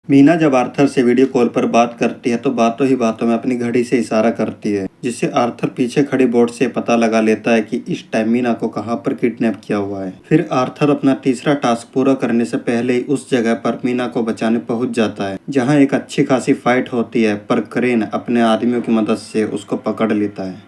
मीना जब आर्थर से video call पर बात करती है तो बातों ही बातों में अपनी घड़ी से इशारा करती है, जिससे आर्थर पीछे खड़ी बोट से पता लगा लेता है कि इस टाइम मीना को कहां पर किडनैप किया हुआ है। फिर आर्थर अपना तीसरा टास्क पूरा करने से पहले ही उस जगह पर मीना को बचाने पहुंच जाता है, जहां एक अच्छी खासी फाइट होती है, पर क्रेन अपने आदमियों की मदद से उसको पकड़ लेता है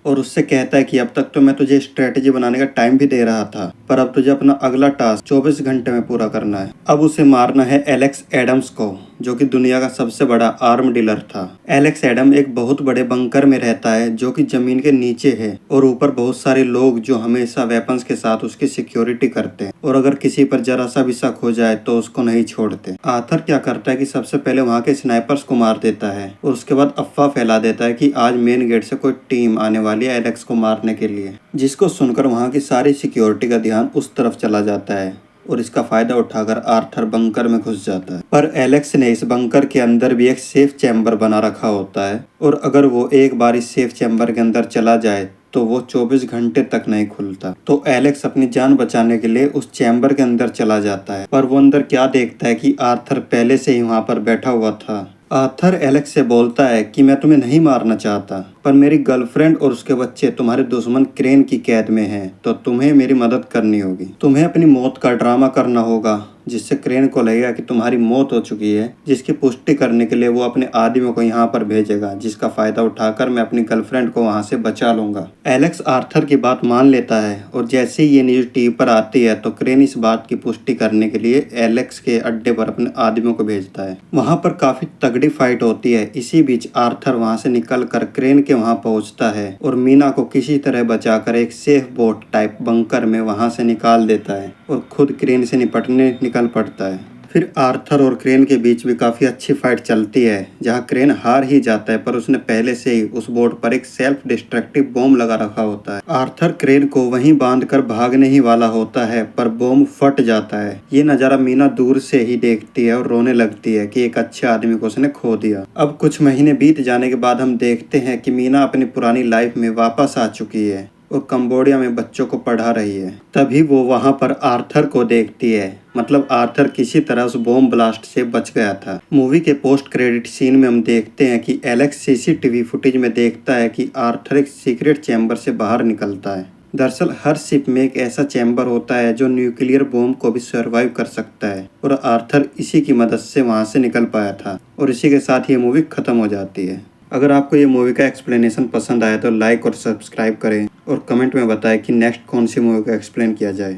और उससे कहता है कि अब तक तो मैं तुझे स्ट्रेटेजी बनाने का टाइम भी दे रहा था, पर अब तुझे अपना अगला टास्क 24 घंटे में पूरा करना है। अब उसे मारना है एलेक्स एडम्स को, जो कि दुनिया का सबसे बड़ा आर्म डीलर था। एलेक्स एडम एक बहुत बड़े बंकर में रहता है, जो कि जमीन के नीचे है, और ऊपर बहुत सारे लोग जो हमेशा वेपन्स के साथ उसकी सिक्योरिटी करते हैं, और अगर किसी पर जरा सा भी शक हो जाए तो उसको नहीं छोड़ते। आर्थर क्या करता है कि सबसे पहले वहाँ के स्नाइपर्स को मार देता है और उसके बाद अफवाह फैला देता है कि आज मेन गेट से कोई टीम आने वाली है एलेक्स को मारने के लिए, जिसको सुनकर वहाँ की सारी सिक्योरिटी का ध्यान उस तरफ चला जाता है और इसका फायदा उठाकर आर्थर बंकर में घुस जाता है। पर एलेक्स ने इस बंकर के अंदर भी एक सेफ चैम्बर बना रखा होता है, और अगर वो एक बार इस सेफ चैम्बर के अंदर चला जाए तो वो 24 घंटे तक नहीं खुलता। तो एलेक्स अपनी जान बचाने के लिए उस चैम्बर के अंदर चला जाता है, पर वो अंदर क्या देखता है कि आर्थर पहले से ही वहां पर बैठा हुआ था। आर्थर एलेक्स से बोलता है कि मैं तुम्हें नहीं मारना चाहता, पर मेरी गर्लफ्रेंड और उसके बच्चे तुम्हारे दुश्मन क्रेन की कैद में हैं, तो तुम्हें मेरी मदद करनी होगी। तुम्हें अपनी मौत का ड्रामा करना होगा, जिससे क्रेन को लगेगा कि तुम्हारी मौत हो चुकी है, जिसकी पुष्टि करने के लिए वो अपने आदमियों को यहाँ पर भेजेगा, जिसका फायदा उठाकर मैं अपनी गर्लफ्रेंड को वहाँ से बचा लूंगा। एलेक्स आर्थर की बात मान लेता है, और जैसे ही ये न्यूज टीवी पर आती है तो क्रेन इस बात की पुष्टि करने के लिए एलेक्स के अड्डे पर अपने आदमियों को भेजता है। वहाँ पर काफी तगड़ी फाइट होती है। इसी बीच आर्थर वहाँ से निकल कर क्रेन के वहाँ पहुँचता है और मीना को किसी तरह बचाकर एक सेफ बोट टाइप बंकर में वहाँ से निकाल देता है और खुद क्रेन से निपटने निकल पड़ता है। फिर आर्थर और क्रेन के बीच भी काफी अच्छी फाइट चलती है, जहां क्रेन हार ही जाता है, पर उसने पहले से ही उस बोट पर एक सेल्फ डिस्ट्रक्टिव बॉम्ब लगा रखा होता है। आर्थर क्रेन को वहीं बांधकर भागने ही वाला होता है, पर बॉम्ब फट जाता है। ये नजारा मीना दूर से ही देखती है और रोने लगती है कि एक अच्छे आदमी को उसने खो दिया। अब कुछ महीने बीत जाने के बाद हम देखते हैं कि मीना अपनी पुरानी लाइफ में वापस आ चुकी है और कंबोडिया में बच्चों को पढ़ा रही है। तभी वो वहां पर आर्थर को देखती है, मतलब आर्थर किसी तरह उस बॉम्ब ब्लास्ट से बच गया था। मूवी के पोस्ट क्रेडिट सीन में हम देखते हैं कि एलेक्स सीसीटीवी फुटेज में देखता है कि आर्थर एक सीक्रेट चैम्बर से बाहर निकलता है। दरअसल हर शिप में एक ऐसा चैम्बर होता है जो न्यूक्लियर बॉम्ब को भी सर्वाइव कर सकता है, और आर्थर इसी की मदद से वहां से निकल पाया था, और इसी के साथ ये मूवी खत्म हो जाती है। अगर आपको ये मूवी का एक्सप्लेनेशन पसंद आया तो लाइक और सब्सक्राइब करें और कमेंट में बताएं कि नेक्स्ट कौन सी मूवी का एक्सप्लेन किया जाए।